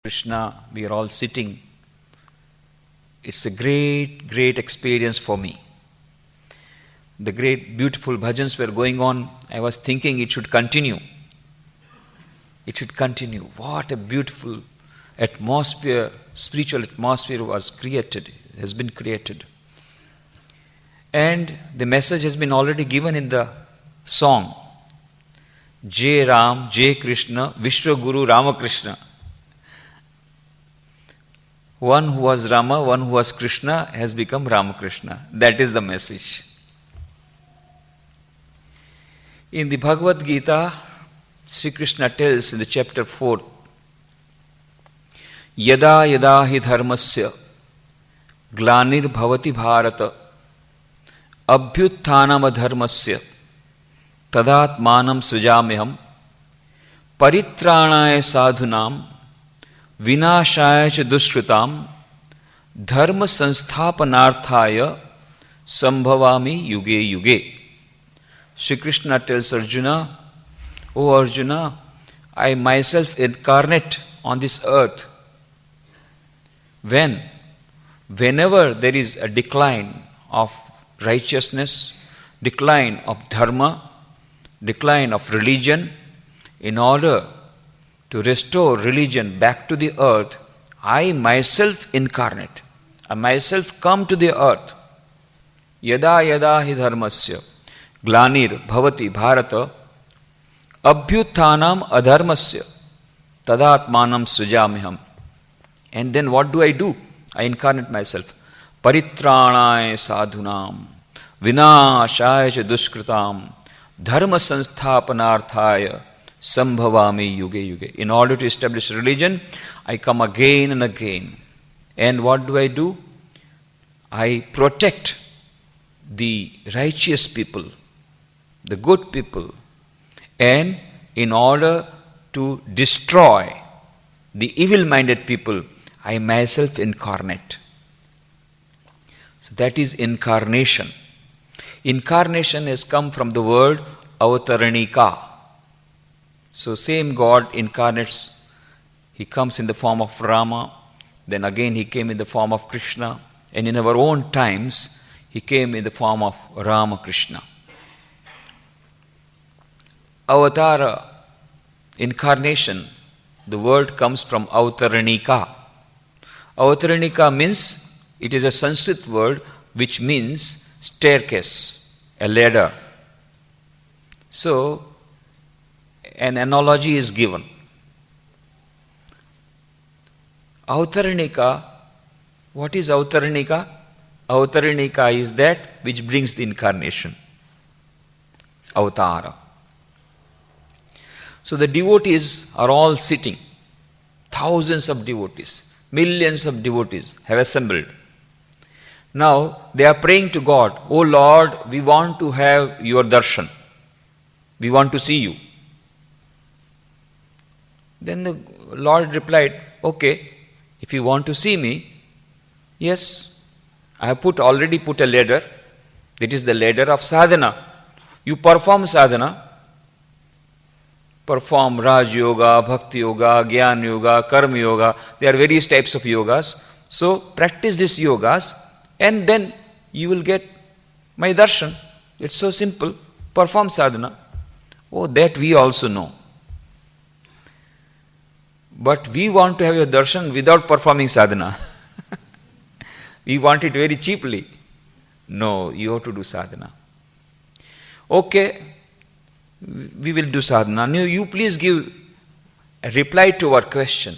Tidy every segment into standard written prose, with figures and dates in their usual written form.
Krishna, we are all sitting. It's a great, great experience for me. The great, beautiful bhajans were going on. I was thinking it should continue. It should continue. What a beautiful atmosphere, spiritual atmosphere was created, has been created. And the message has been already given in the song. Jai Ram, Jai Krishna, Vishwa Guru Ramakrishna. One who was Rama, one who was Krishna has become Ramakrishna. That is the message. In the Bhagavad Gita, Sri Krishna tells in the chapter 4, Yada yada hi dharmasya glanir bhavati bharata abhyutthanam adharmasya tadatmanam sujameham paritranaya sadhunam vinashaya cha dushkritam dharma sansthapanarthaya sambhavami yuge yuge. Shri Krishna tells Arjuna, O Arjuna, I myself incarnate on this earth. Whenever there is a decline of righteousness, decline of dharma, decline of religion, in order to restore religion back to the earth, I myself incarnate. I myself come to the earth. Yada yada hi dharmasya glanir bhavati bharata abhyutthanam adharmasya tadatmanam sujameham. And then what do? I incarnate myself. Paritranaya sadhunam vinashaya cha dushkritam dharma sansthapanarthaya sambhavami yuge yuge. In order to establish religion, I come again and again. And what do? I protect the righteous people, the good people. And in order to destroy the evil-minded people, I myself incarnate. So that is incarnation. Incarnation has come from the word avataranika. So same God incarnates. He comes in the form of Rama, then again he came in the form of Krishna, and in our own times he came in the form of Ramakrishna. Avatara, incarnation, the word comes from Avataranika. Avataranika means, it is a Sanskrit word which means staircase, a ladder. So, an analogy is given. Avataranika, what is Avataranika? Avataranika is that which brings the incarnation. Avatara. So the devotees are all sitting. Thousands of devotees, millions of devotees have assembled. Now they are praying to God, O Lord, we want to have your darshan. We want to see you. Then the Lord replied, okay, if you want to see me, yes, I have already put a ladder. That is the ladder of sadhana. You perform sadhana. Perform Raj Yoga, Bhakti Yoga, Gyan Yoga, Karma Yoga. There are various types of yogas. So practice these yogas and then you will get my darshan. It's so simple. Perform sadhana. Oh, that we also know. But we want to have your darshan without performing sadhana. We want it very cheaply. No, you have to do sadhana. Okay, we will do sadhana. Now you please give a reply to our question.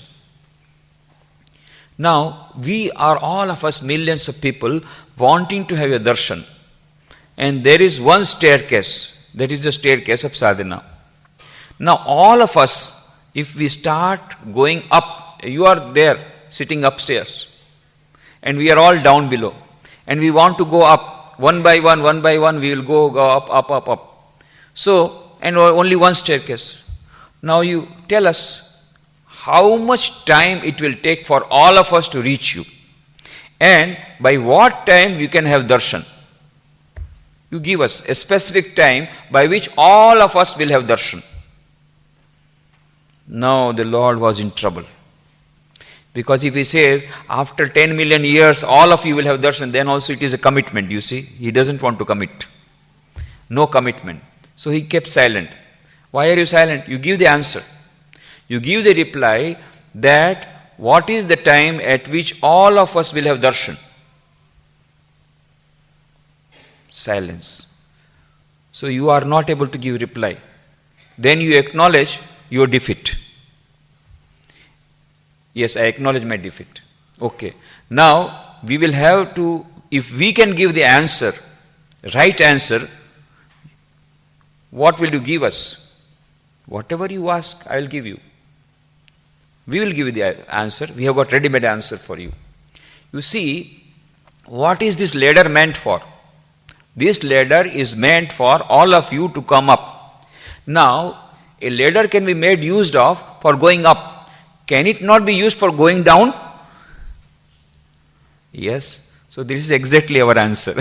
Now, we are all of us, millions of people, wanting to have a darshan. And there is one staircase, that is the staircase of sadhana. Now, all of us, if we start going up, you are there, sitting upstairs, and we are all down below, and we want to go up, one by one, we will go up. So, and only one staircase. Now you tell us how much time it will take for all of us to reach you. And by what time you can have darshan. You give us a specific time by which all of us will have darshan. Now the Lord was in trouble. Because if he says, after 10 million years, all of you will have darshan, then also it is a commitment, you see. He doesn't want to commit. No commitment. So he kept silent. Why are you silent? You give the answer. You give the reply that what is the time at which all of us will have darshan? Silence. So you are not able to give reply. Then you acknowledge your defeat. Yes, I acknowledge my defeat. Okay. Now, we will have to, if we can give the answer, right answer, what will you give us? Whatever you ask, I will give you. We will give you the answer. We have got ready-made answer for you. You see, what is this ladder meant for? This ladder is meant for all of you to come up. Now, a ladder can be made used of for going up. Can it not be used for going down? Yes. So this is exactly our answer.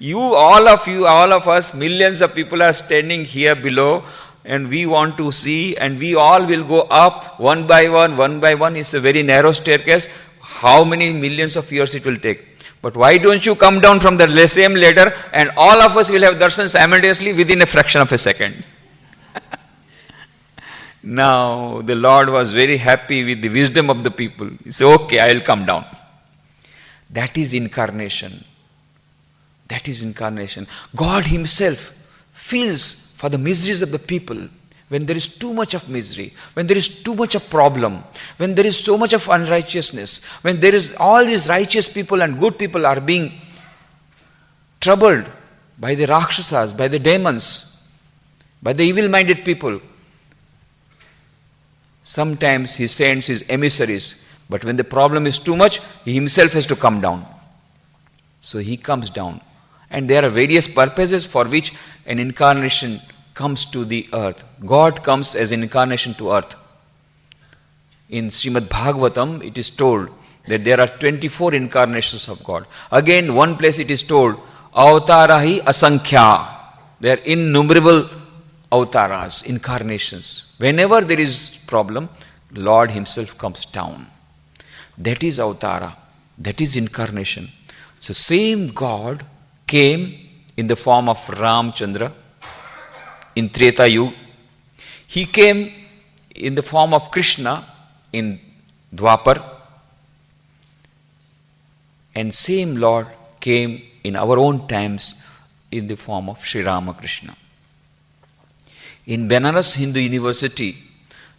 All of us, millions of people are standing here below, and we want to see, and we all will go up one by one, one by one. It's a very narrow staircase. How many millions of years it will take? But why don't you come down from the same ladder, and all of us will have darshan simultaneously within a fraction of a second? Now, the Lord was very happy with the wisdom of the people. He said, okay, I will come down. That is incarnation. That is incarnation. God Himself feels for the miseries of the people. When there is too much of misery, when there is too much of problem, when there is so much of unrighteousness, when there is all these righteous people and good people are being troubled by the Rakshasas, by the demons, by the evil-minded people, sometimes He sends His emissaries, but when the problem is too much, He Himself has to come down. So He comes down. And there are various purposes for which an incarnation comes to the earth. God comes as an incarnation to earth. In Srimad Bhagavatam, it is told that there are 24 incarnations of God. Again, one place it is told, Avatarahi Asankhya. There are innumerable avataras, incarnations. Whenever there is problem, Lord Himself comes down. That is avatara. That is incarnation. So same God came in the form of Chandra in Treta Yuga. He came in the form of Krishna in Dwapar. And same Lord came in our own times in the form of Sri Ramakrishna. In Benares Hindu University,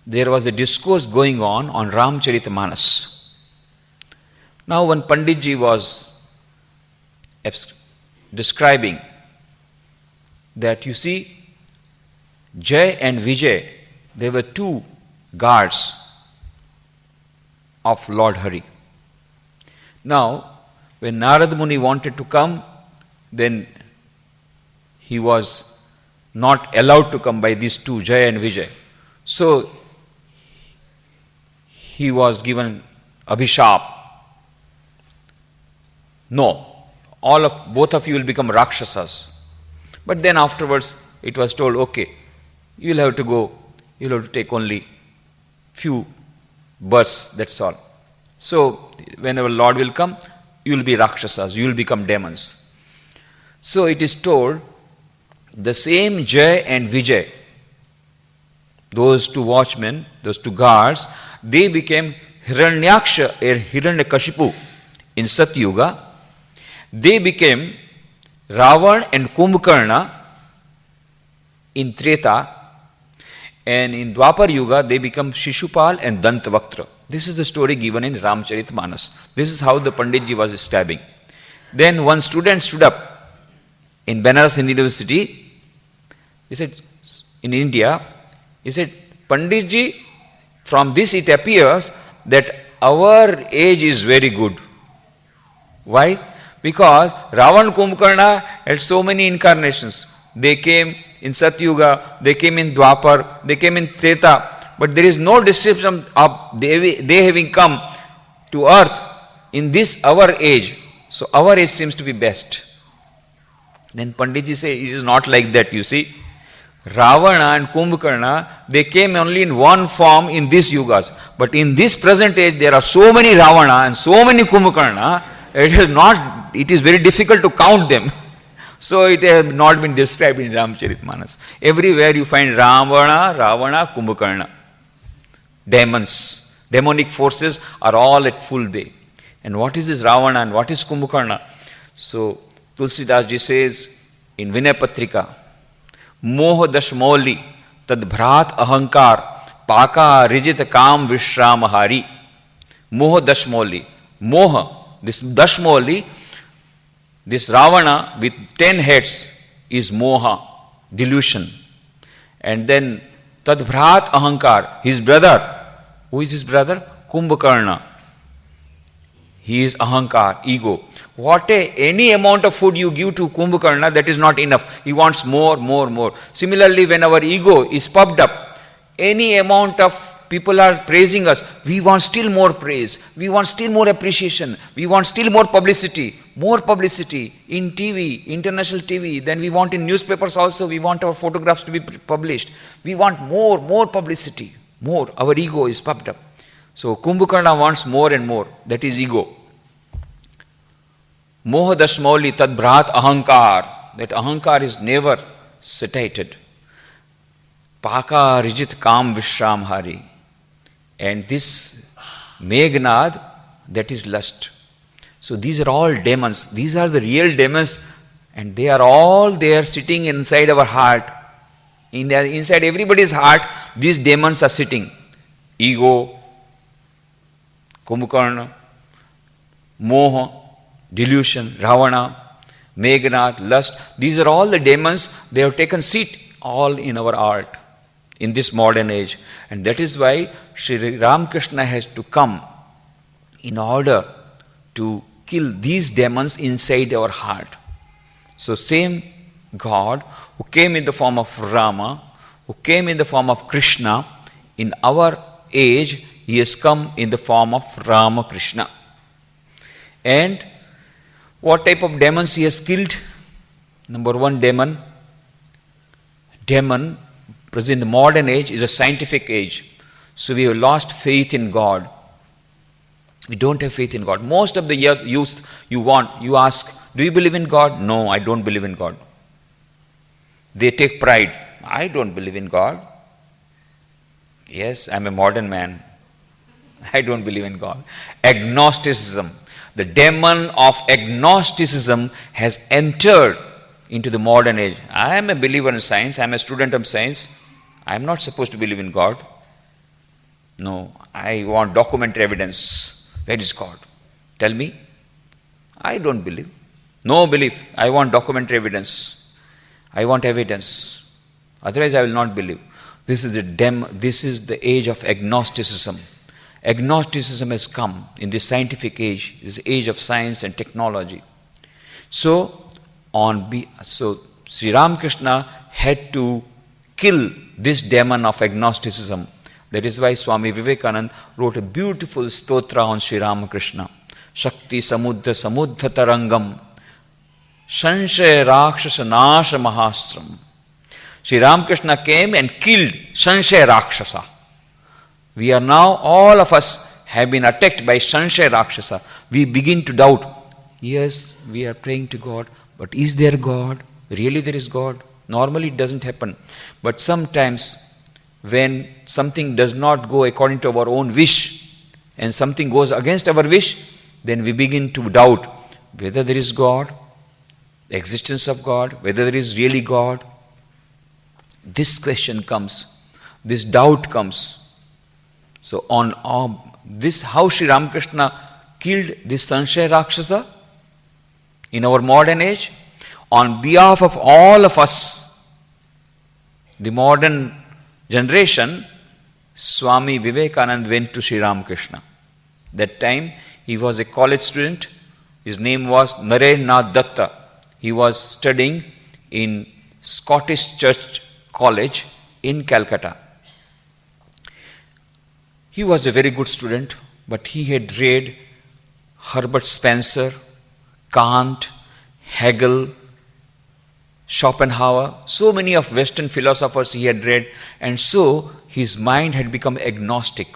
there was a discourse going on Ramcharitamanas. Now when Panditji was describing that, you see, Jai and Vijay, they were two guards of Lord Hari. Now, when Narad Muni wanted to come, then he was not allowed to come by these two, Jai and Vijay. So, he was given Abhishap. No, both of you will become Rakshasas. But then afterwards, it was told, okay, you will have to go, you will have to take only few births, that's all. So, whenever Lord will come, you will be Rakshasas, you will become demons. So, it is told, the same Jai and Vijay, those two watchmen, those two guards, they became Hiranyaksha or Hiranyakashipu in Satyuga. They became Ravan and Kumbhakarna in Treta, and in Dwapar Yuga they become Shishupal and Dantavaktra. This is the story given in Ramcharitmanas. This is how the Panditji was stabbing. Then one student stood up in Benares Hindu University. He said, in India, he said, Panditji, from this it appears that our age is very good. Why? Because Ravan Kumbhakarna had so many incarnations. They came in Satyuga, they came in Dwapar, they came in Treta, but there is no description of they having come to earth in this our age. So our age seems to be best. Then Panditji says, it is not like that, you see. Ravana and Kumbhakarna, they came only in one form in these yugas. But in this present age, there are so many Ravana and so many Kumbhakarna, it is very difficult to count them. So it has not been described in Ramcharitmanas. Everywhere you find Ravana, Kumbhakarna. Demons, demonic forces are all at full bay. And what is this Ravana and what is Kumbhakarna? So Tulsidas ji says in Vinay Patrika, Moh dashmoli tad bhrat ahankar paka rijit kam vishramahari. Moh dashmoli. Moha, this dashmoli, this Ravana with 10 heads is moha, delusion. And then tad bhrat ahankar, his brother. Who is his brother? Kumbhakarna. He is ahankar, ego. Any amount of food you give to Kumbhakarna, that is not enough. He wants more, more, more. Similarly, when our ego is puffed up, any amount of people are praising us, we want still more praise. We want still more appreciation. We want still more publicity. More publicity in TV, international TV. Then we want in newspapers also, we want our photographs to be published. We want more publicity. More. Our ego is puffed up. So Kumbhakarna wants more and more. That is ego. Moha dashmauli tad bhrat ahankar. That ahankar is never satiated. Paka rijit kam vishram hari. And this Meghnad, that is lust. So these are all demons. These are the real demons. And they are all there sitting inside our heart. Inside everybody's heart, these demons are sitting. Ego, Kumbhakarna, Moha, delusion, Ravana, Meghnad, lust. These are all the demons. They have taken seat all in our heart in this modern age. And that is why Sri Ramakrishna has to come in order to kill these demons inside our heart. So same God who came in the form of Rama, who came in the form of Krishna, in our age, he has come in the form of Ramakrishna. And what type of demons he has killed? Number one demon present in the modern age is a scientific age. So we have lost faith in God. We don't have faith in God. Most of the youth you ask, do you believe in God? No, I don't believe in God. They take pride. I don't believe in God. Yes, I'm a modern man. I don't believe in God. Agnosticism. The demon of agnosticism has entered into the modern age. I am a believer in science. I am a student of science. I am not supposed to believe in God. No, I want documentary evidence. Where is God? Tell me. I don't believe. No belief. I want documentary evidence. I want evidence. Otherwise I will not believe. This is the age of agnosticism. Agnosticism has come in this scientific age, this age of science and technology. So Sri Ramakrishna had to kill this demon of agnosticism. That is why Swami Vivekananda wrote a beautiful stotra on Sri Ramakrishna. Shakti samudra samudra tarangam Sanshaya Rakshasa Nasha Mahastram. Sri Ramakrishna came and killed Sanshaya Rakshasa. We are now, all of us have been attacked by Sanshaya Rakshasa. We begin to doubt. Yes, we are praying to God, but is there God? Really there is God? Normally it doesn't happen. But sometimes when something does not go according to our own wish and something goes against our wish, then we begin to doubt whether there is God, the existence of God, whether there is really God. This question comes, this doubt comes. So how Sri Ramakrishna killed this Sanshaya Rakshasa in our modern age? On behalf of all of us, the modern generation, Swami Vivekananda went to Sri Ramakrishna. That time he was a college student. His name was Narendranath Datta. He was studying in Scottish Church College in Calcutta. He was a very good student, but he had read Herbert Spencer, Kant, Hegel, Schopenhauer, so many of Western philosophers he had read, and so his mind had become agnostic.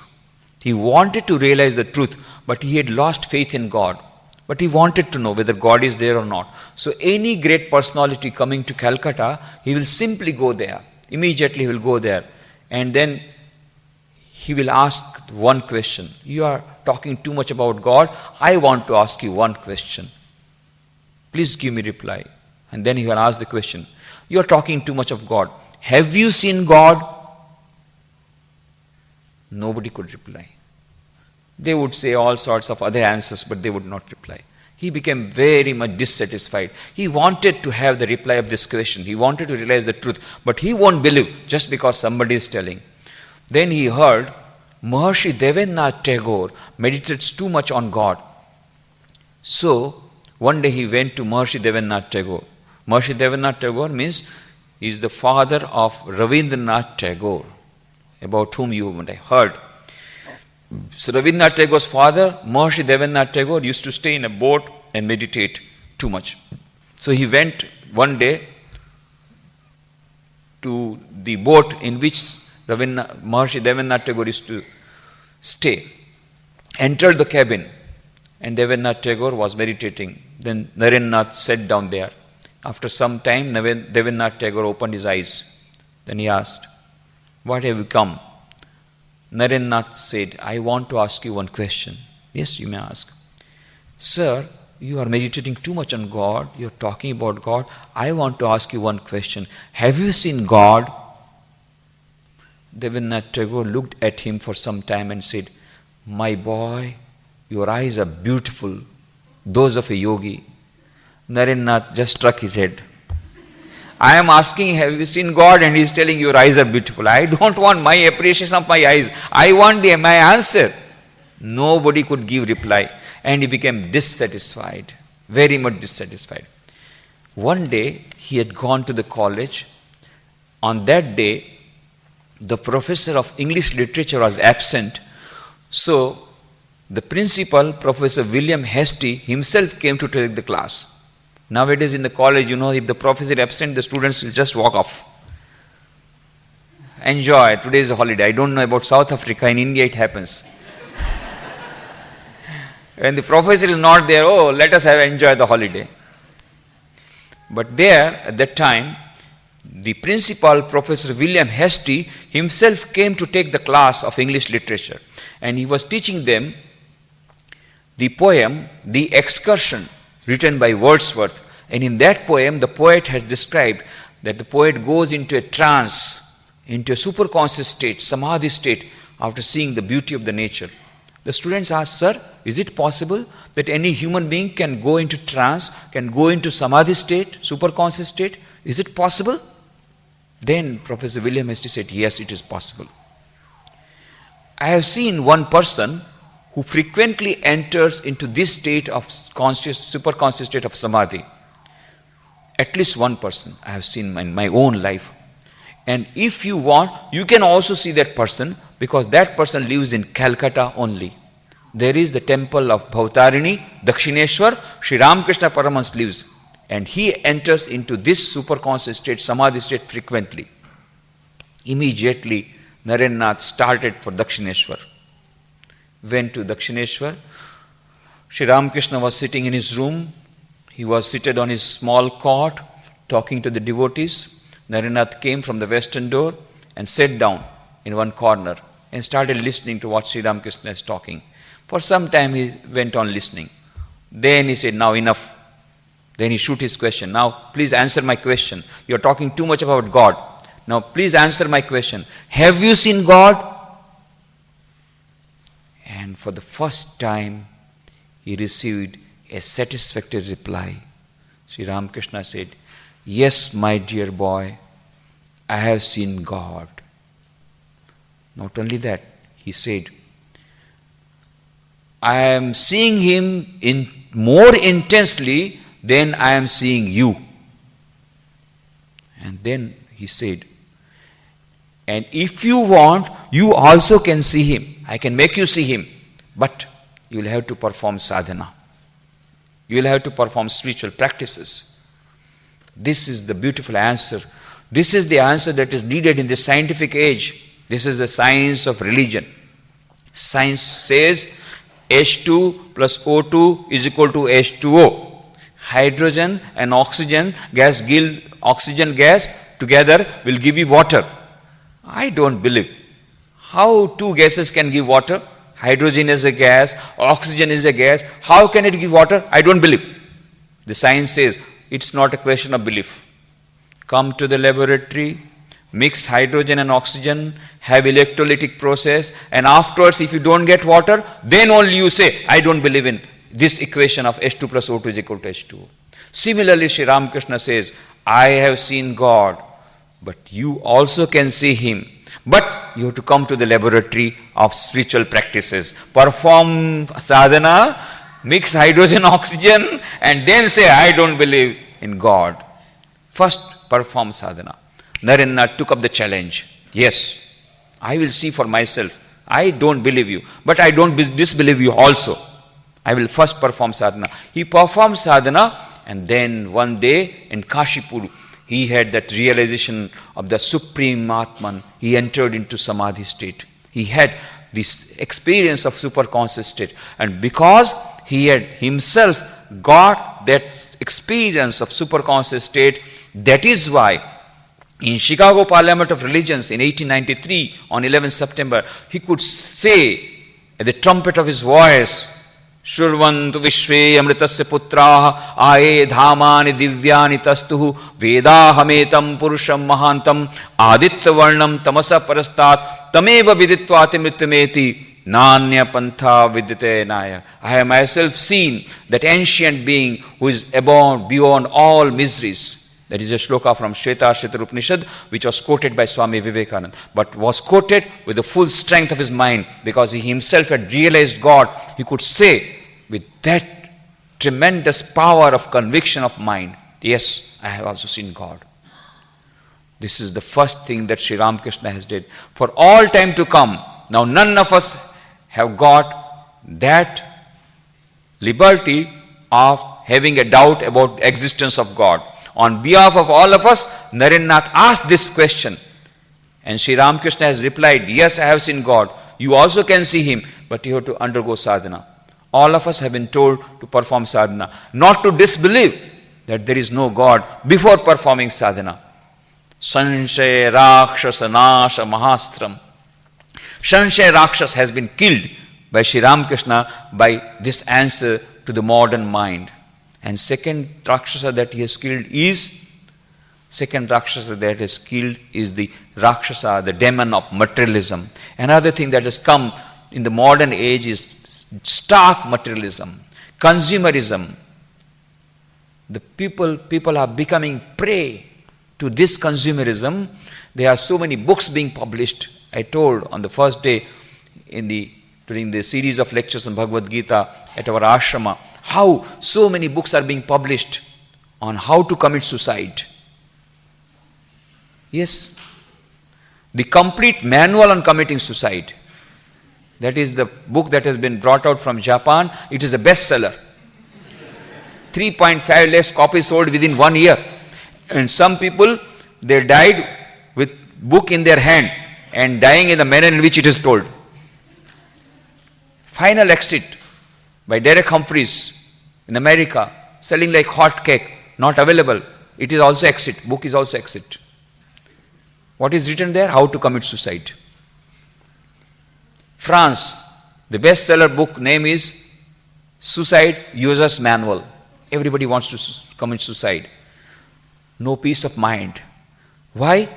He wanted to realize the truth, but he had lost faith in God. But he wanted to know whether God is there or not. So any great personality coming to Calcutta, he will simply go there. Immediately he will go there. And then he will ask one question. You are talking too much about God. I want to ask you one question. Please give me reply. And then he will ask the question. You are talking too much of God. Have you seen God? Nobody could reply. They would say all sorts of other answers, but they would not reply. He became very much dissatisfied. He wanted to have the reply of this question. He wanted to realize the truth, but he won't believe just because somebody is telling. Then he heard Maharishi Devendranath Tagore meditates too much on God. So, one day he went to Maharishi Devendranath Tagore. Maharishi Devendranath Tagore means he is the father of Ravindranath Tagore, about whom you might have heard. So Ravindranath Tagore's father, Maharishi Devendranath Tagore, used to stay in a boat and meditate too much. So he went one day to the boat in which Maharishi Devendranath Tagore used to stay, entered the cabin, and Devendranath Tagore was meditating. Then Narendranath sat down there. After some time, Devendranath Tagore opened his eyes. Then he asked, "What have you come?" Narendranath said, "I want to ask you one question." "Yes, you may ask." "Sir, you are meditating too much on God. You are talking about God. I want to ask you one question. Have you seen God?" Devendranath Tagore looked at him for some time and said, "My boy, your eyes are beautiful, those of a yogi." Narendranath just struck his head. I am asking, have you seen God? And he is telling your eyes are beautiful. I don't want my appreciation of my eyes. I want my answer. Nobody could give reply. And he became dissatisfied, very much dissatisfied. One day, he had gone to the college. On that day, the professor of English literature was absent. So, the principal, Professor William Hastie, himself came to take the class. Nowadays in the college, if the professor is absent, the students will just walk off. Enjoy, today is a holiday. I don't know about South Africa, in India it happens. When the professor is not there, let us enjoy the holiday. But there, at that time, the principal, Professor William Hastie, himself came to take the class of English literature. And he was teaching them the poem, The Excursion, written by Wordsworth. And in that poem, the poet has described that the poet goes into a trance, into a superconscious state, samadhi state, after seeing the beauty of the nature. The students asked, "Sir, is it possible that any human being can go into trance, can go into samadhi state, superconscious state? Is it possible?" Then Professor William Hastie said, "Yes, it is possible. I have seen one person who frequently enters into this state of superconscious state of samadhi. At least one person I have seen in my own life. And if you want, you can also see that person, because that person lives in Calcutta only. There is the temple of Bhavtarini, Dakshineshwar, Sri Ramakrishna Paramahansa lives. And he enters into this superconscious state, samadhi state frequently." Immediately, Narendranath started for Dakshineshwar. Went to Dakshineshwar. Sri Ramakrishna was sitting in his room. He was seated on his small cot, talking to the devotees. Narendranath came from the western door and sat down in one corner and started listening to what Sri Ramakrishna is talking. For some time he went on listening. Then he said, "Now enough." Then he shoot his question. "Now please answer my question. You are talking too much about God. Now please answer my question. Have you seen God?" And for the first time, he received a satisfactory reply. Sri Ramakrishna said, "Yes, my dear boy, I have seen God." Not only that, he said, "I am seeing him more intensely than I am seeing you." And then he said, "And if you want, you also can see him. I can make you see him, but you will have to perform sadhana. You will have to perform spiritual practices." This is the beautiful answer. This is the answer that is needed in the scientific age. This is the science of religion. Science says H2 plus O2 is equal to H2O. Hydrogen and oxygen gas together will give you water. I don't believe. How two gases can give water? Hydrogen is a gas, oxygen is a gas. How can it give water? I don't believe. The science says it's not a question of belief. Come to the laboratory, mix hydrogen and oxygen, have electrolytic process, and afterwards if you don't get water, then only you say, I don't believe in this equation of H2 plus O2 is equal to H2O. Similarly, Sri Ramakrishna says, I have seen God, but you also can see Him. But you have to come to the laboratory of spiritual practices. Perform sadhana, mix hydrogen, oxygen, and then say, I don't believe in God. First, perform sadhana. Narendra took up the challenge. Yes, I will see for myself. I don't believe you, but I don't disbelieve you also. I will first perform sadhana. He performed sadhana, and then one day in Kashipur, he had that realization of the Supreme Atman. He entered into Samadhi state. He had this experience of superconscious state. And because he had himself got that experience of superconscious state, that is why in Chicago Parliament of Religions in 1893, on 11th September, he could say at the trumpet of his voice, Shurvantu Vishve Amritasya Putraha Aye Dhamani Divyani Tastuhu Vedahametam Purusham Mahantam Aditya Varnam Tamasa Parastat Tameva Viditvati Mritameti Nanya Pantha Vidite Naya. I have myself seen that ancient being who is beyond all miseries. That is a shloka from Shveta Upanishad, which was quoted by Swami Vivekananda, but was quoted with the full strength of his mind, because he himself had realized God. He could say with that tremendous power of conviction of mind, yes, I have also seen God. This is the first thing that Sri Ramakrishna has did. For all time to come, now none of us have got that liberty of having a doubt about the existence of God. On behalf of all of us, Narendrath asked this question. And Sri Ramakrishna has replied, yes, I have seen God. You also can see Him, but you have to undergo sadhana. All of us have been told to perform sadhana, not to disbelieve that there is no God before performing sadhana. Sanshaya Rakshasa Nasha Mahastram. Sanshaya Rakshasa has been killed by Sri Ramakrishna by this answer to the modern mind. And second Rakshasa that he has killed is the Rakshasa, the demon of materialism. Another thing that has come in the modern age is stark materialism, consumerism. The people are becoming prey to this consumerism. There are so many books being published. I told on the first day during the series of lectures on Bhagavad Gita at our ashrama, how so many books are being published on how to commit suicide. Yes, the complete manual on committing suicide. That is the book that has been brought out from Japan. It is a bestseller. 3.5 lakhs copies sold within 1 year. And some people, they died with book in their hand and dying in the manner in which it is told. Final Exit by Derek Humphreys in America, selling like hot cake, not available. It is also Exit. Book is also Exit. What is written there? How to commit suicide. France, the bestseller book name is Suicide User's Manual. Everybody wants to commit suicide. No peace of mind. Why?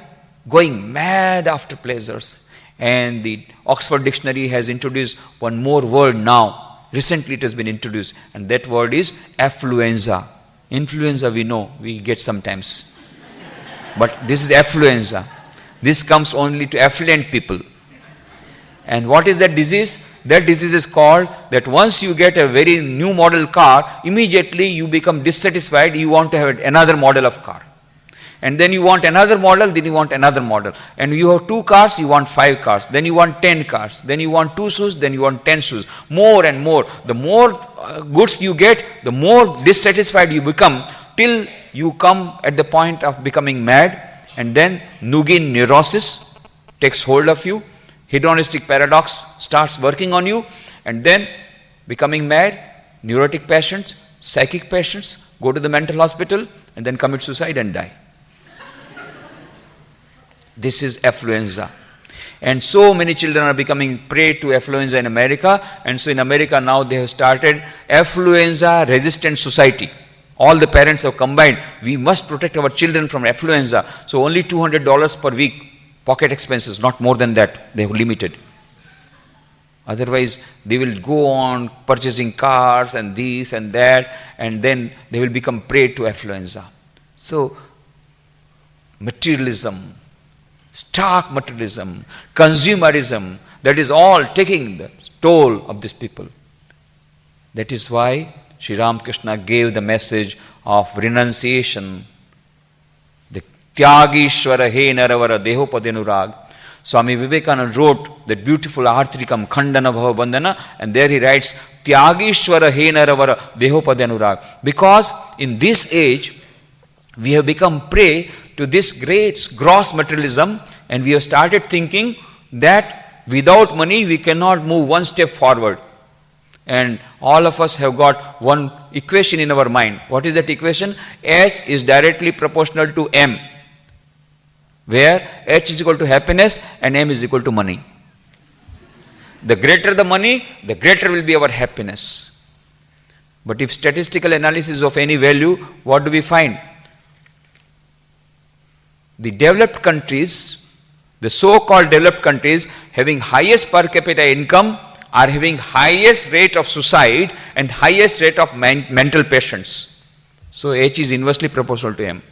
Going mad after pleasures. And the Oxford Dictionary has introduced one more word now. Recently it has been introduced, and that word is affluenza. Influenza we know, we get sometimes. But this is affluenza. This comes only to affluent people. And what is that disease? That disease is called that once you get a very new model car, immediately you become dissatisfied, you want to have another model of car. And then you want another model, then you want another model. And you have 2 cars, you want 5 cars. Then you want 10 cars. Then you want 2 shoes, then you want 10 shoes. More and more. The more goods you get, the more dissatisfied you become, till you come at the point of becoming mad, and then Nugin neurosis takes hold of you, hedonistic paradox starts working on you, and then becoming mad, neurotic patients, psychic patients go to the mental hospital and then commit suicide and die. This is affluenza. And so many children are becoming prey to affluenza in America, and so in America now they have started affluenza resistant society. All the parents have combined, we must protect our children from affluenza. So only $200 per week, pocket expenses, not more than that, they have limited. Otherwise, they will go on purchasing cars and this and that, and then they will become prey to affluenza. So, materialism, stark materialism, consumerism, that is all taking the toll of these people. That is why Sri Ramakrishna gave the message of renunciation, the Tyagishvara he naravara dehopadenurag. Swami Vivekananda wrote that beautiful Artrikam Khandana Bhava Bandhana, and there he writes Tyagishvara he naravara dehopadenurag. Because in this age, we have become prey to this great gross materialism, and we have started thinking that without money we cannot move one step forward. And all of us have got one equation in our mind. What is that equation? H is directly proportional to M, where H is equal to happiness and M is equal to money. The greater the money, the greater will be our happiness. But if statistical analysis is of any value, what do we find? The developed countries, the so-called developed countries having highest per capita income are having highest rate of suicide and highest rate of mental patients. So H is inversely proportional to M.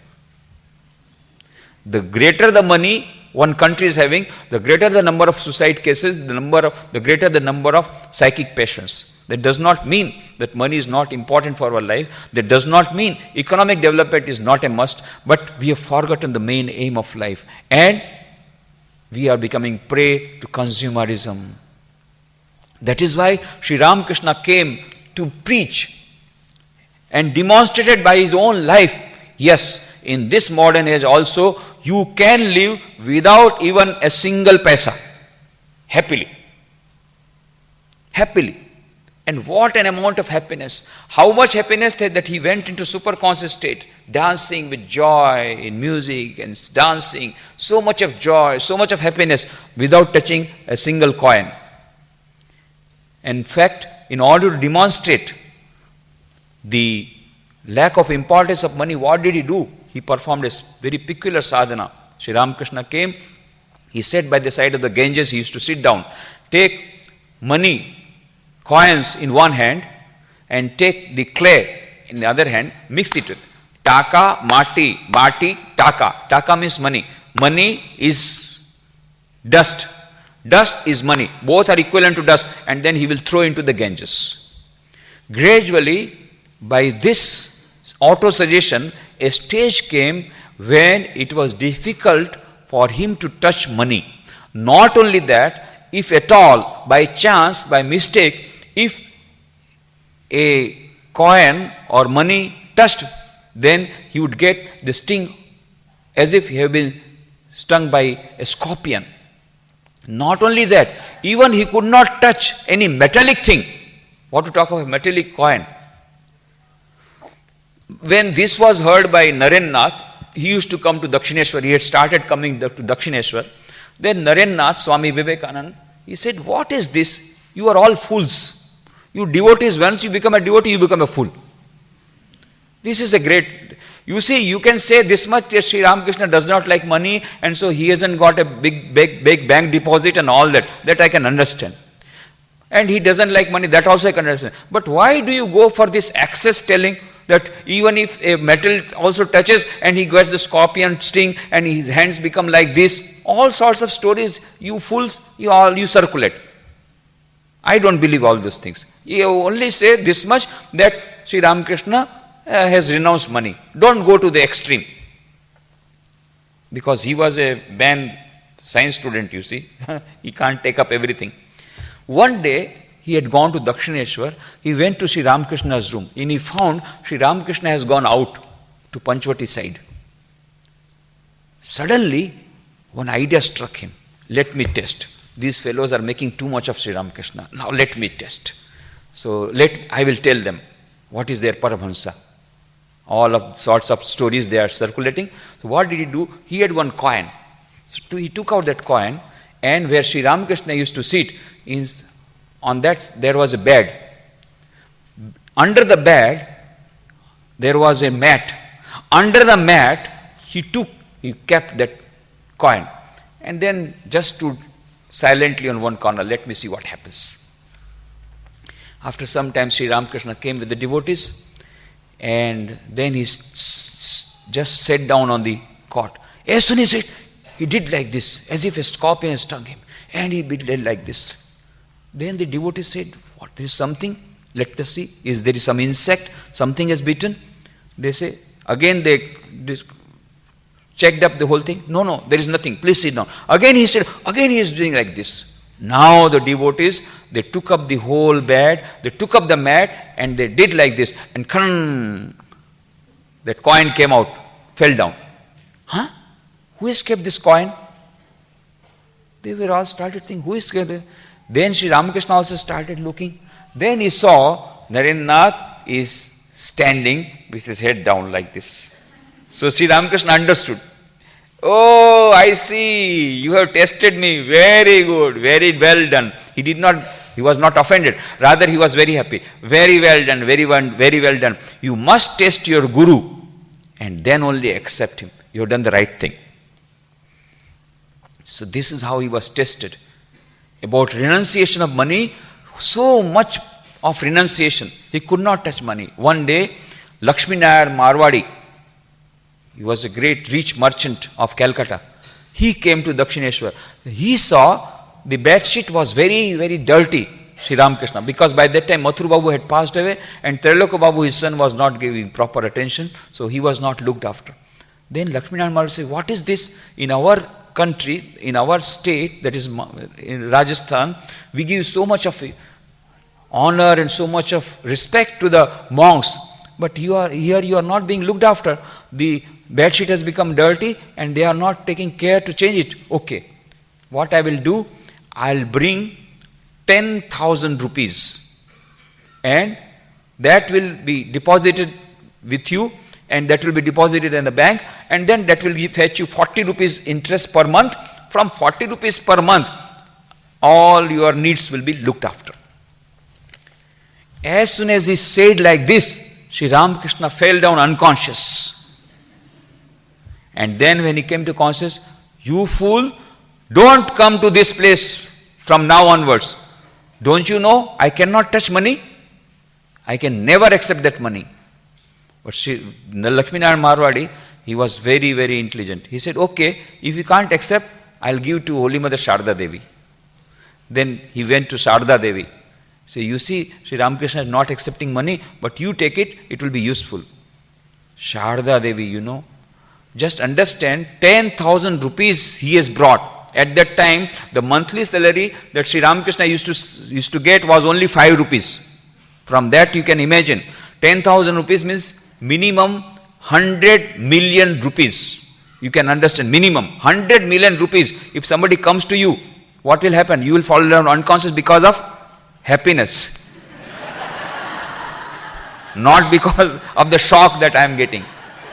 The greater the money one country is having, the greater the number of suicide cases, the greater the number of psychic patients. That does not mean that money is not important for our life. That does not mean economic development is not a must, but we have forgotten the main aim of life. And we are becoming prey to consumerism. That is why Sri Ramakrishna came to preach and demonstrated by his own life. Yes, in this modern age also, you can live without even a single paisa. Happily. Happily. And what an amount of happiness. How much happiness that he went into superconscious state, dancing with joy in music and dancing. So much of joy, so much of happiness without touching a single coin. In fact, in order to demonstrate the lack of importance of money, what did he do? He performed a very peculiar sadhana. Sri Ramakrishna came, he sat by the side of the Ganges, he used to sit down, take money, coins in one hand, and take the clay in the other hand, mix it with taka, mati, bati, taka. Taka means money. Money is dust. Dust is money. Both are equivalent to dust, and then he will throw into the Ganges. Gradually, by this auto-suggestion, a stage came when it was difficult for him to touch money. Not only that, if at all, by chance, by mistake, if a coin or money touched, then he would get the sting as if he had been stung by a scorpion. Not only that, even he could not touch any metallic thing. What to talk of a metallic coin? When this was heard by Narennath, he used to come to Dakshineshwar. He had started coming to Dakshineshwar. Then Narennath, Swami Vivekananda, he said, what is this? You are all fools. You devotees, once you become a devotee, you become a fool. This is a great... You see, you can say this much, yes, Sri Ramakrishna does not like money, and so he hasn't got a big bank deposit and all that. That I can understand. And he doesn't like money, that also I can understand. But why do you go for this access telling that even if a metal also touches and he gets the scorpion sting and his hands become like this? All sorts of stories, you fools, you circulate. I don't believe all those things. You only say this much, that Sri Ramakrishna has renounced money. Don't go to the extreme. Because he was a banned science student, you see. He can't take up everything. One day, he had gone to Dakshineshwar. He went to Sri Ramakrishna's room and he found Sri Ramakrishna has gone out. to Panchvati side. Suddenly, one idea struck him. Let me test. These fellows are making too much of Sri Ramakrishna. Now let me test. So I will tell them what is their Paramahansa. All of sorts of stories they are circulating. So what did he do? He had one coin. So he took out that coin, and where Sri Ramakrishna used to sit, on that there was a bed. Under the bed, there was a mat. Under the mat, he kept that coin, and then just stood silently on one corner. Let me see what happens. After some time, Sri Ramakrishna came with the devotees, and then he just sat down on the cot. As soon as he did like this, as if a scorpion has stung him, and he did like this. Then the devotee said, what, there is something? Let us see. There is some insect? Something has bitten? They say, again they checked up the whole thing. No, there is nothing. Please sit down. Again he said, again he is doing like this. Now the devotees, they took up the whole bed, they took up the mat, and they did like this. And that coin came out, fell down. Huh? Who has kept this coin? They were all started thinking, who is kept it? Then Sri Ramakrishna also started looking. Then he saw Narendranath is standing with his head down like this. So Sri Ramakrishna understood. Oh, I see, you have tested me. Very good, very well done. He was not offended. Rather, he was very happy. Very well done, very well done. You must test your guru and then only accept him. You have done the right thing. So this is how he was tested. About renunciation of money, so much of renunciation. He could not touch money. One day, Lakshmi Nayar Marwadi, he was a great rich merchant of Calcutta. He came to Dakshineshwar. He saw the bed sheet was very, very dirty, Sri Ramakrishna, because by that time Mathur Babu had passed away and Trilok Babu, his son, was not giving proper attention, so he was not looked after. Then Lakshmi Nayar Marwadi said, what is this? In our country, in our state, that is in Rajasthan, we give so much of honor and so much of respect to the monks, but you are not being looked after. The bed sheet has become dirty and they are not taking care to change it. Okay, what I will do, I'll bring 10,000 rupees and that will be deposited with you, and that will be deposited in the bank, and then that will fetch you 40 rupees interest per month. From 40 rupees per month, all your needs will be looked after. As soon as he said like this, Sri Ramakrishna fell down unconscious. And then when he came to consciousness, you fool, don't come to this place from now onwards. Don't you know I cannot touch money? I can never accept that money. But Lakshmi Narayan Marwadi, he was very, very intelligent. He said, okay, if you can't accept, I'll give to Holy Mother Sharda Devi. Then he went to Sharda Devi. So you see, Sri Ramakrishna is not accepting money, but you take it, it will be useful. Sharda Devi, just understand, 10,000 rupees he has brought. At that time, the monthly salary that Sri Ramakrishna used to get was only 5 rupees. From that you can imagine, 10,000 rupees means minimum 100 million rupees. You can understand, minimum 100 million rupees. If somebody comes to you, what will happen? You will fall down unconscious because of happiness. Not because of the shock that I am getting.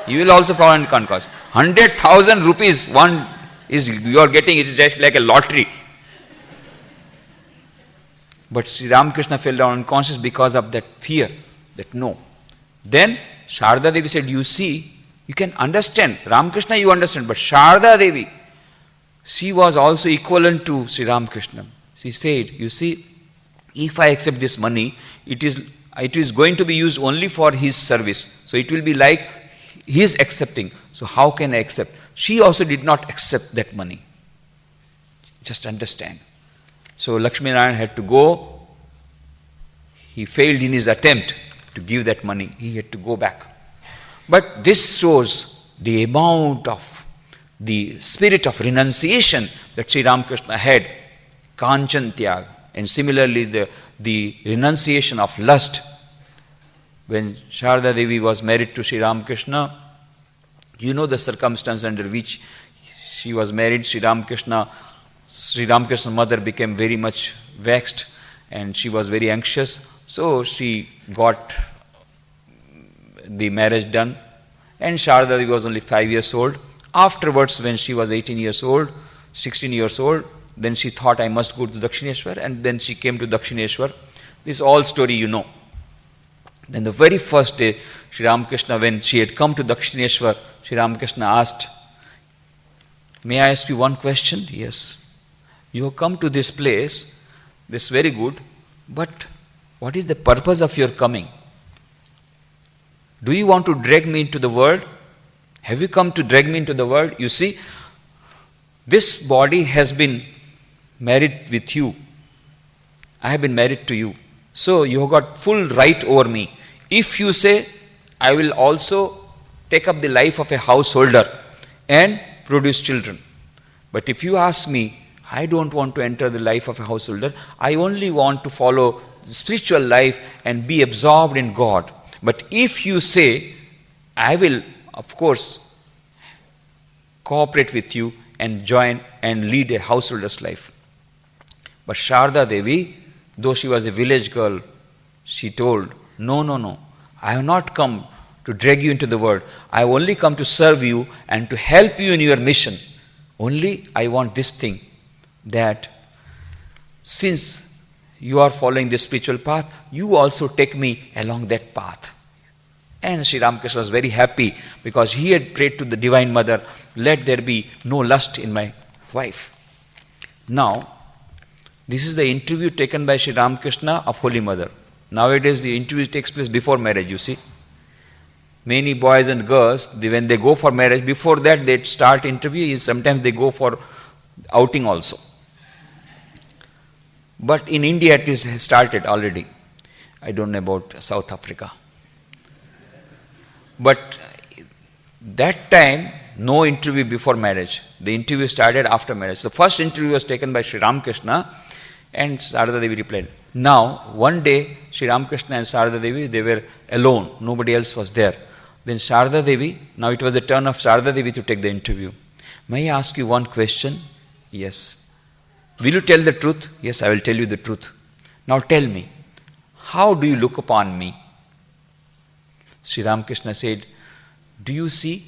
You will also fall unconscious. 100,000 rupees you are getting, it is just like a lottery. But Sri Ramakrishna fell down unconscious because of that fear, that no. Then Sharda Devi said, you see, you can understand. Ramakrishna you understand, but Sharda Devi, she was also equivalent to Sri Ramakrishna. She said, you see, if I accept this money, it is going to be used only for his service. So it will be like he is accepting. So how can I accept? She also did not accept that money. Just understand. So Lakshmi Narayan had to go. He failed in his attempt to give that money. He had to go back. But this shows the amount of the spirit of renunciation that Sri Ramakrishna had. Kanchan Tyag. And similarly the renunciation of lust. When Sharda Devi was married to Sri Ramakrishna, You know the circumstance under which she was married. Sri Ramakrishna's mother became very much vexed and she was very anxious. So she got the marriage done. And Sharda Devi was only 5 years old. Afterwards, when she was 18 years old, 16 years old, then she thought, I must go to Dakshineshwar, and then she came to Dakshineshwar. This all story you know. Then the very first day, Sri Ramakrishna, when she had come to Dakshineshwar, Sri Ramakrishna asked, may I ask you one question? Yes. You have come to this place, this is very good, but what is the purpose of your coming? Do you want to drag me into the world? Have you come to drag me into the world? You see, this body has been married with you. I have been married to you. So you have got full right over me. If you say, I will also take up the life of a householder and produce children. But if you ask me, I don't want to enter the life of a householder. I only want to follow the spiritual life and be absorbed in God. But if you say, I will, of course, cooperate with you and join and lead a householder's life. But Sharda Devi, though she was a village girl, she told, no, I have not come to drag you into the world. I have only come to serve you and to help you in your mission. Only I want this thing, that since you are following this spiritual path, you also take me along that path. And Sri Ramakrishna was very happy because he had prayed to the Divine Mother, let there be no lust in my wife. Now, this is the interview taken by Sri Ramakrishna of Holy Mother. Nowadays, the interview takes place before marriage, you see. Many boys and girls, when they go for marriage, before that they start interview, sometimes they go for outing also. But in India it is started already. I don't know about South Africa. But that time, no interview before marriage. The interview started after marriage. The first interview was taken by Sri Ramakrishna, and Sarada Devi replied. Now, one day, Sri Ramakrishna and Sarada Devi, they were alone. Nobody else was there. Then Sarada Devi, now it was the turn of Sarada Devi to take the interview. May I ask you one question? Yes. Will you tell the truth? Yes, I will tell you the truth. Now tell me, how do you look upon me? Sri Ramakrishna said, do you see?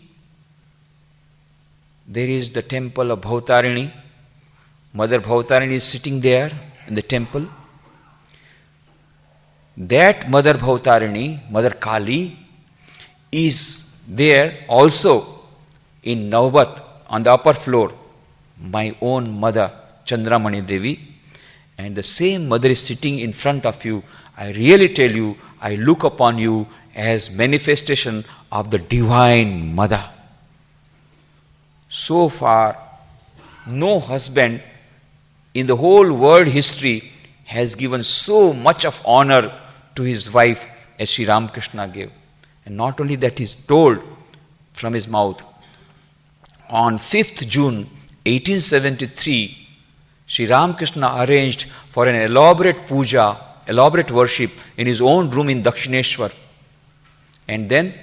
There is the temple of Bhavtarini. Mother Bhavtarini is sitting there in the temple. That Mother Bhavtarini, Mother Kali, is there also in Navbat on the upper floor. My own mother, Chandramani Devi. And the same mother is sitting in front of you. I really tell you, I look upon you as manifestation of the Divine Mother. So far, no husband in the whole world history has given so much of honor to his wife as Sri Ramakrishna gave. And not only that, he is told from his mouth, on 5th June 1873, Sri Ramakrishna arranged for an elaborate puja, elaborate worship in his own room in Dakshineshwar. And then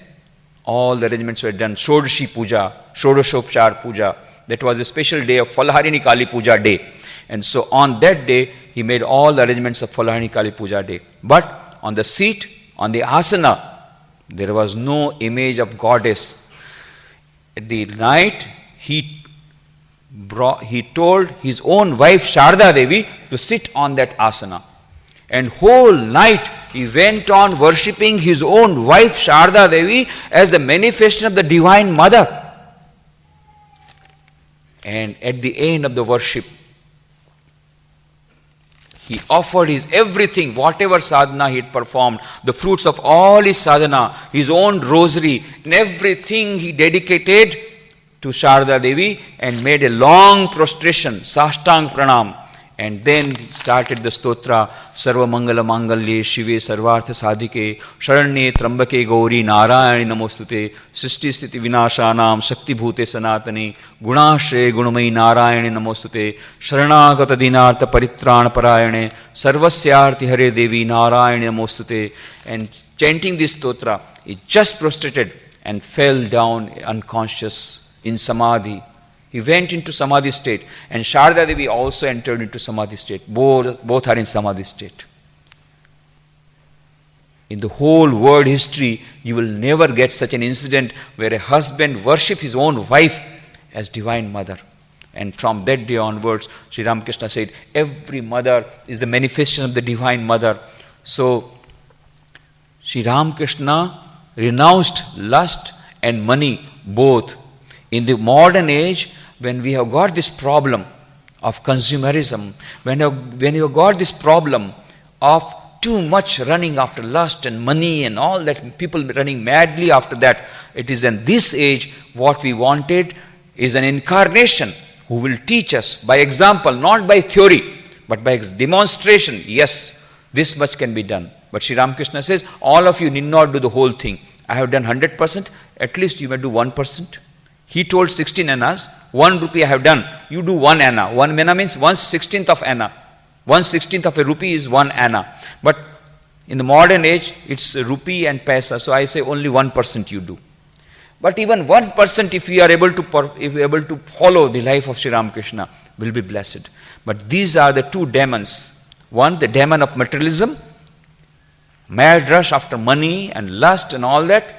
all the arrangements were done. Shodashi Puja, Shodashopchar Puja. That was a special day of Phalharini Kali Puja day. And so on that day, he made all the arrangements of Phalharini Kali Puja day. But on the seat, on the asana, there was no image of goddess. At the night, he told his own wife Sharda Devi to sit on that asana. And whole night he went on worshipping his own wife Sharda Devi as the manifestation of the Divine Mother. And at the end of the worship, he offered his everything, whatever sadhana he had performed, the fruits of all his sadhana, his own rosary, and everything he dedicated to Sharda Devi and made a long prostration, Sashtang Pranam. And then he started the stotra, Sarva Mangala Mangalye Shive Sarvartha Sadhike Sharanye Trambake Gauri Narayani Namostute Sisti Sthiti Vinashanam Shakti Bhute Sanatani Gunashre Gunamai Narayani Namostute Sharanagata Dinartha Paritrana Parayane Sarvasyarthi Hare Devi Narayani Namostute. And chanting this stotra, he just prostrated and fell down unconscious in Samadhi. He went into Samadhi state, and Sharda Devi also entered into Samadhi state. Both are in Samadhi state. In the whole world history, you will never get such an incident where a husband worships his own wife as Divine Mother. And from that day onwards, Sri Ramakrishna said, every mother is the manifestation of the Divine Mother. So, Sri Ramakrishna renounced lust and money both. In the modern age, when we have got this problem of consumerism, when you have got this problem of too much running after lust and money and all that, people running madly after that, it is in this age what we wanted is an incarnation who will teach us by example, not by theory, but by demonstration. Yes, this much can be done. But Sri Ramakrishna says, all of you need not do the whole thing. I have done 100%, at least you may do 1%. He told 16 annas, 1 rupee I have done, you do 1 anna. 1 anna means 1/16th of anna. 1/16th of a rupee is 1 anna. But in the modern age, it's rupee and paisa, so I say only 1% you do. But even 1% if we are able to follow the life of Sri Ramakrishna, will be blessed. But these are the two demons. One, the demon of materialism, mad rush after money and lust and all that.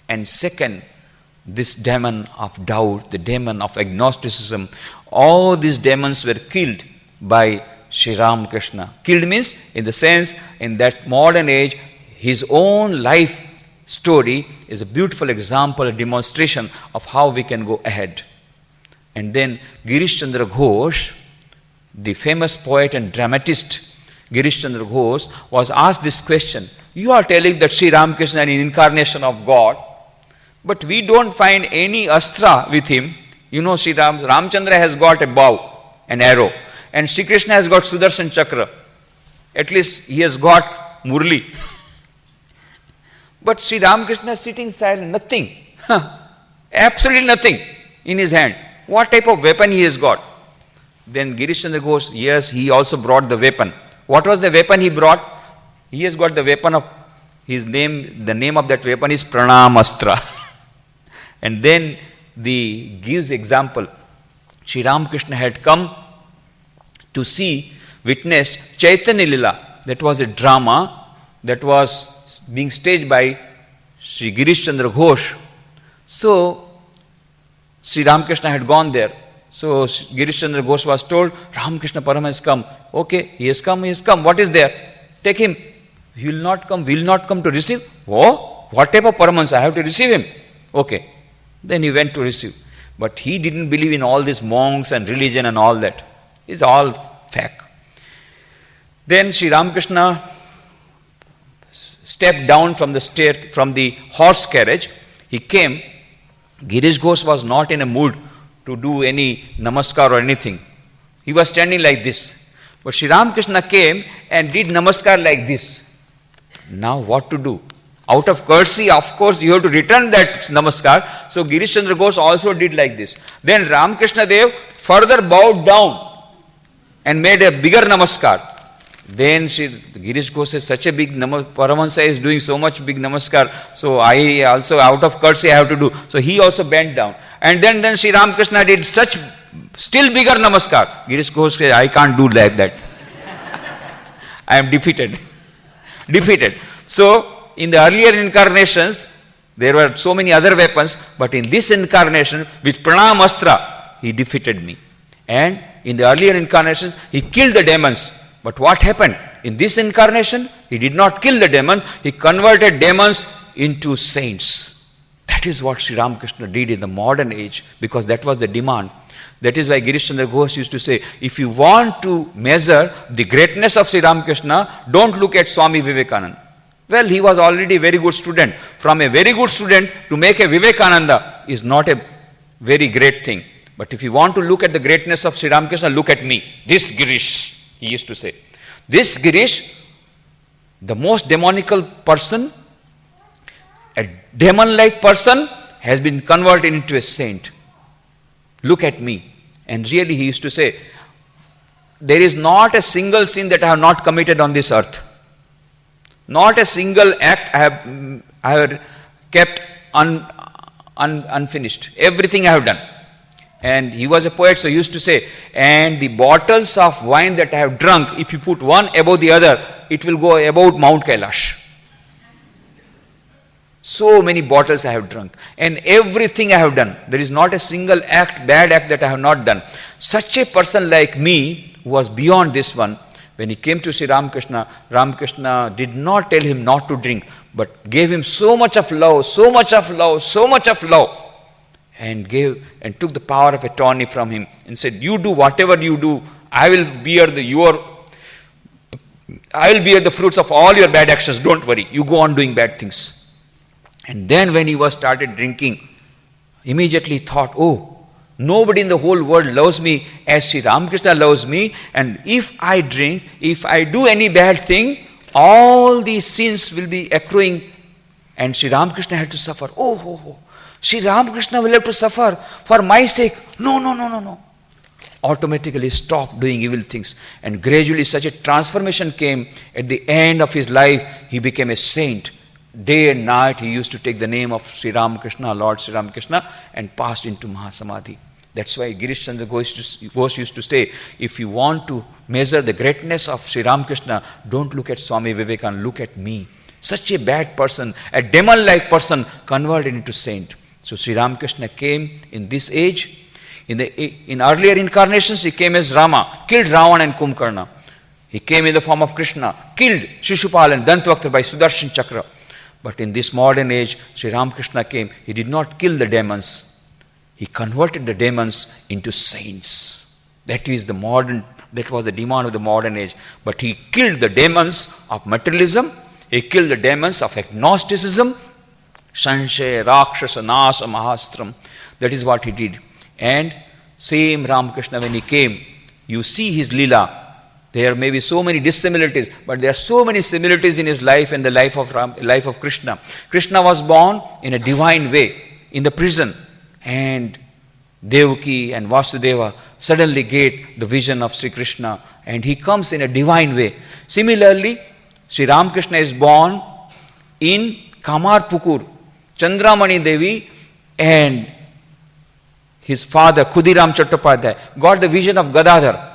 And second, this demon of doubt, the demon of agnosticism. All these demons were killed by Sri Ramakrishna. Killed means in the sense, in that modern age, his own life story is a beautiful example, a demonstration of how we can go ahead. And then Girish Chandra Ghosh, the famous poet and dramatist Girish Chandra Ghosh, was asked this question. You are telling that Sri Ramakrishna is an incarnation of God, but we don't find any astra with him. You know, Sri Ramchandra has got a bow, an arrow, and Sri Krishna has got Sudarshan Chakra. At least he has got Murli. But Sri Ramakrishna is sitting silent, nothing. Absolutely nothing in his hand. What type of weapon he has got? Then Girish Chandra Ghosh, yes, he also brought the weapon. What was the weapon he brought? He has got the weapon of his name, the name of that weapon is Pranamastra. And then gives example. Sri Ramakrishna had come to witness Chaitanya Lila. That was a drama that was being staged by Sri Girish Chandra Ghosh. So, Sri Ramakrishna had gone there. So, Girish Chandra Ghosh was told, Ramakrishna Parama has come. Okay, he has come. What is there? Take him. He will not come to receive. Oh, what type of Paramahansa? I have to receive him. Okay. Then he went to receive. But he didn't believe in all these monks and religion and all that. It's all fake. Then Sri Ramakrishna stepped down from the horse carriage. He came. Girish Ghosh was not in a mood to do any namaskar or anything. He was standing like this. But Sri Ramakrishna came and did namaskar like this. Now what to do? Out of courtesy, of course, you have to return that namaskar. So Girish Chandra Ghosh also did like this. Then Ramakrishna Dev further bowed down and made a bigger namaskar. Then Girish Ghosh says, such a big Paramahansa is doing so much big namaskar, so I also, out of courtesy, I have to do. So he also bent down. And then Sri Ramakrishna did such still bigger namaskar. Girish Ghosh says, I can't do like that. I am defeated. So, in the earlier incarnations, there were so many other weapons, but in this incarnation, with Pranamastra, he defeated me. And in the earlier incarnations, he killed the demons. But what happened? In this incarnation, he did not kill the demons, he converted demons into saints. That is what Sri Ramakrishna did in the modern age, because that was the demand. That is why Girish Chandra Ghosh used to say, if you want to measure the greatness of Sri Ramakrishna, don't look at Swami Vivekananda. Well, he was already a very good student. From a very good student to make a Vivekananda is not a very great thing. But if you want to look at the greatness of Sri Ramakrishna, look at me. This Girish, he used to say. This Girish, the most demonical person, a demon-like person, has been converted into a saint. Look at me. And really he used to say, there is not a single sin that I have not committed on this earth. Not a single act I have kept unfinished. Everything I have done. And he was a poet, so he used to say, and the bottles of wine that I have drunk, if you put one above the other, it will go about Mount Kailash. So many bottles I have drunk. And everything I have done. There is not a single bad act that I have not done. Such a person like me, who was beyond this one, when he came to Sri Ramakrishna, Ramakrishna did not tell him not to drink, but gave him so much of love, so much of love, so much of love. And took the power of attorney from him and said, you do whatever you do, I will bear the fruits of all your bad actions, don't worry, you go on doing bad things. And then when he was started drinking, immediately thought, oh, nobody in the whole world loves me as Sri Ramakrishna loves me, and if I drink, if I do any bad thing, all these sins will be accruing and Sri Ramakrishna had to suffer. Oh. Sri Ramakrishna will have to suffer for my sake. No. Automatically stopped doing evil things. And gradually such a transformation came. At the end of his life, he became a saint. Day and night he used to take the name of Sri Ramakrishna, Lord Sri Ramakrishna, and passed into Mahasamadhi. That's why Girish Chandra Ghosh used to say, if you want to measure the greatness of Sri Ramakrishna, don't look at Swami Vivekananda, look at me. Such a bad person, a demon-like person, converted into saint. So Sri Ramakrishna came in this age. In earlier incarnations, he came as Rama, killed Ravana and Kumbhakarna. He came in the form of Krishna, killed Shishupal and Dantavaktra by Sudarshan Chakra. But in this modern age, Sri Ramakrishna came. He did not kill the demons. He converted the demons into saints. That was the demand of the modern age. But he killed the demons of materialism. He killed the demons of agnosticism. Sanshaya, Rakshasa, Nasa, Mahastram. That is what he did. And same Ramakrishna, when he came, you see his Leela. There may be so many dissimilarities, but there are so many similarities in his life and the life of Krishna. Krishna was born in a divine way, in the prison. And Devaki and Vasudeva suddenly get the vision of Sri Krishna. And he comes in a divine way. Similarly, Sri Ramakrishna is born in Kamarpukur. Chandramani Devi and his father Khudiram Chattopadhyay got the vision of Gadadhar.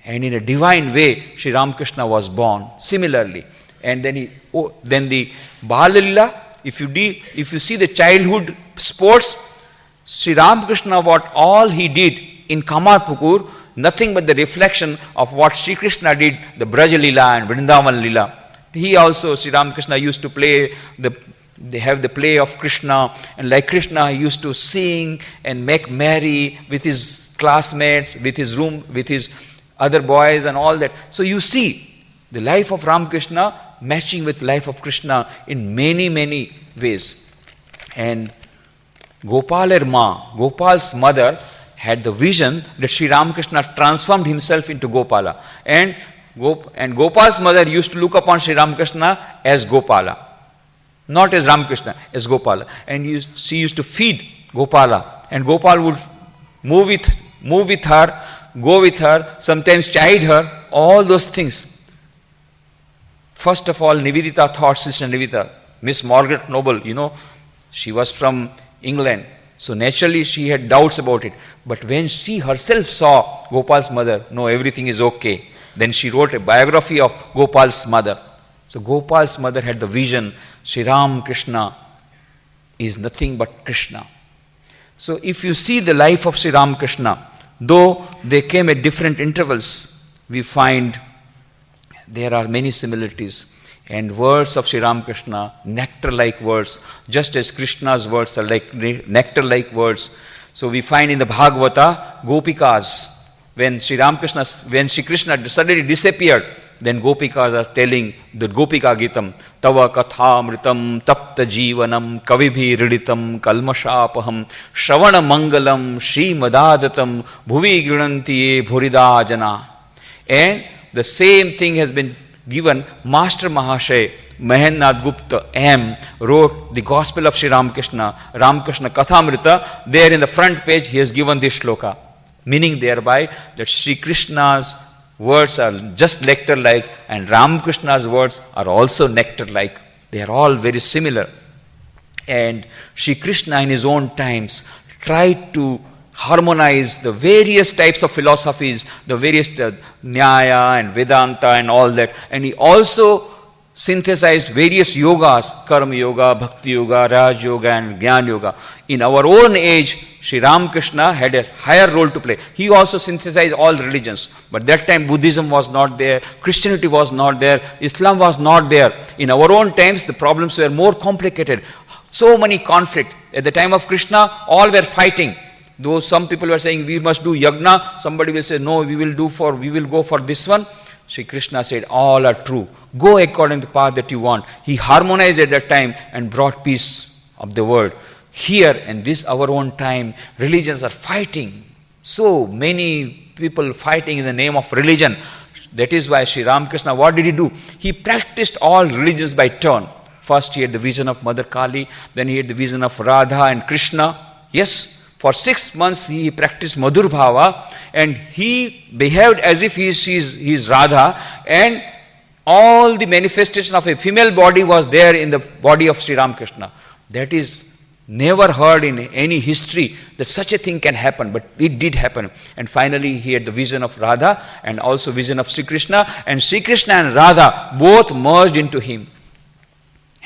And in a divine way, Sri Ramakrishna was born. Similarly. And then the Balalila, if you see the childhood sports, Sri Ramakrishna, what all he did in Kamarpukur, nothing but the reflection of what Sri Krishna did, the Braja Lila and Vrindavan Lila. He also, Sri Ramakrishna used to play they have the play of Krishna, and like Krishna, he used to sing and make merry with his classmates, with his other boys and all that. So you see the life of Ramakrishna matching with life of Krishna in many, many ways. And Gopal's mother, had the vision that Sri Ramakrishna transformed himself into Gopala. And Gopal's mother used to look upon Sri Ramakrishna as Gopala. Not as Ramakrishna, as Gopala. And she used to feed Gopala. And Gopal would move with her, go with her, sometimes chide her, all those things. First of all, Nivedita thought, Sister Nivedita, Miss Margaret Noble, she was from England. So naturally she had doubts about it. But when she herself saw Gopal's mother, no, everything is okay. Then she wrote a biography of Gopal's mother. So Gopal's mother had the vision, Sri Ram Krishna is nothing but Krishna. So if you see the life of Sri Ram Krishna, though they came at different intervals, we find there are many similarities. And words of Sri Ramakrishna, nectar-like words, just as Krishna's words are like nectar-like words. So we find in the Bhagavata, Gopikas, when Sri Krishna suddenly disappeared, then Gopikas are telling the Gopika Gitam, Tava Kathamritam Tapta Jivanam Kavibhi Riditam Kalmashapaham Shravana Mangalam Shri Madadatam Bhuvi Grinantiye Bhurida Jana. And the same thing has been given. Master Mahashay Mahennath Gupta M wrote the Gospel of Sri Ramakrishna, Ramakrishna Kathamrita. There in the front page he has given this shloka, meaning thereby that Sri Krishna's words are just nectar-like and Ramakrishna's words are also nectar-like. They are all very similar. And Sri Krishna in his own times tried to harmonize the various types of philosophies, the various Nyaya and Vedanta and all that. And he also synthesized various yogas, Karma Yoga, Bhakti Yoga, Raj Yoga and Jnana Yoga. In our own age, Sri Ramakrishna had a higher role to play. He also synthesized all religions. But that time Buddhism was not there, Christianity was not there, Islam was not there. In our own times, the problems were more complicated. So many conflict. At the time of Krishna, all were fighting. Though some people were saying we must do yagna, somebody will say no, we will go for this one. Sri Krishna said all are true. Go according to the path that you want. He harmonized at that time and brought peace of the world. Here in this our own time, religions are fighting. So many people fighting in the name of religion. That is why Sri Ramakrishna, what did he do? He practiced all religions by turn. First he had the vision of Mother Kali, then he had the vision of Radha and Krishna. Yes, for 6 months he practiced Madhur Bhava and he behaved as if he is Radha, and all the manifestation of a female body was there in the body of Sri Ramakrishna. That is never heard in any history that such a thing can happen, but it did happen. And finally he had the vision of Radha and also vision of Sri Krishna, and Sri Krishna and Radha both merged into him.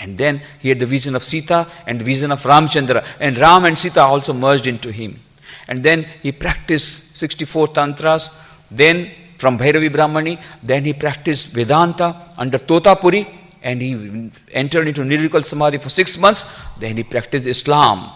And then he had the vision of Sita and the vision of Ramchandra, and Ram and Sita also merged into him. And then he practiced 64 tantras, then from Bhairavi Brahmani, then he practiced Vedanta under Totapuri, and he entered into Nirvikal Samadhi for 6 months, then he practiced Islam.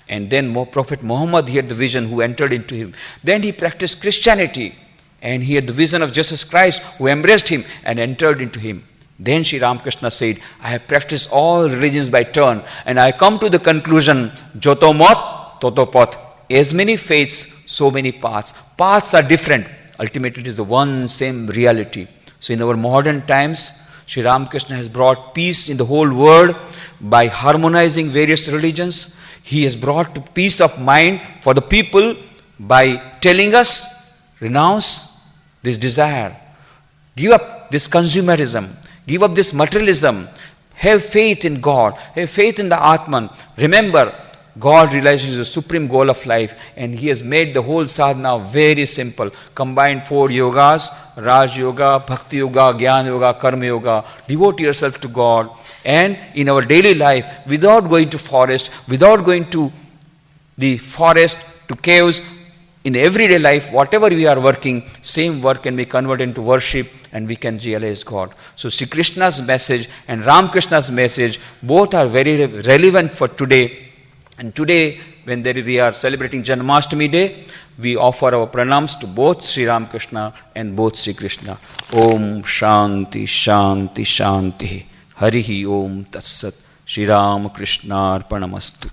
And then Prophet Muhammad, he had the vision who entered into him. Then he practiced Christianity, and he had the vision of Jesus Christ who embraced him and entered into him. Then Sri Ramakrishna said, I have practiced all religions by turn, and I come to the conclusion, Joto Mat, Toto Path. As many faiths, so many paths. Paths are different. Ultimately, it is the one same reality. So in our modern times, Sri Ramakrishna has brought peace in the whole world by harmonizing various religions. He has brought peace of mind for the people by telling us, renounce this desire, give up this consumerism, give up this materialism, have faith in God, have faith in the Atman. Remember, God realizes the supreme goal of life, and He has made the whole sadhana very simple. Combined 4 yogas, Raj Yoga, Bhakti Yoga, Jnana Yoga, Karma Yoga. Devote yourself to God, and in our daily life, without going to forest, without going to the forest, to caves, in everyday life, whatever we are working, same work can be converted into worship, and we can realize God. So Sri Krishna's message and Ramakrishna's message, both are very relevant for today. And today, when we are celebrating Janmashtami day, we offer our pranams to both Sri Ramakrishna and both Sri Krishna. Om Shanti Shanti Shanti. Harihi Om Tatsat. Sri Ramakrishna Arpanamastu.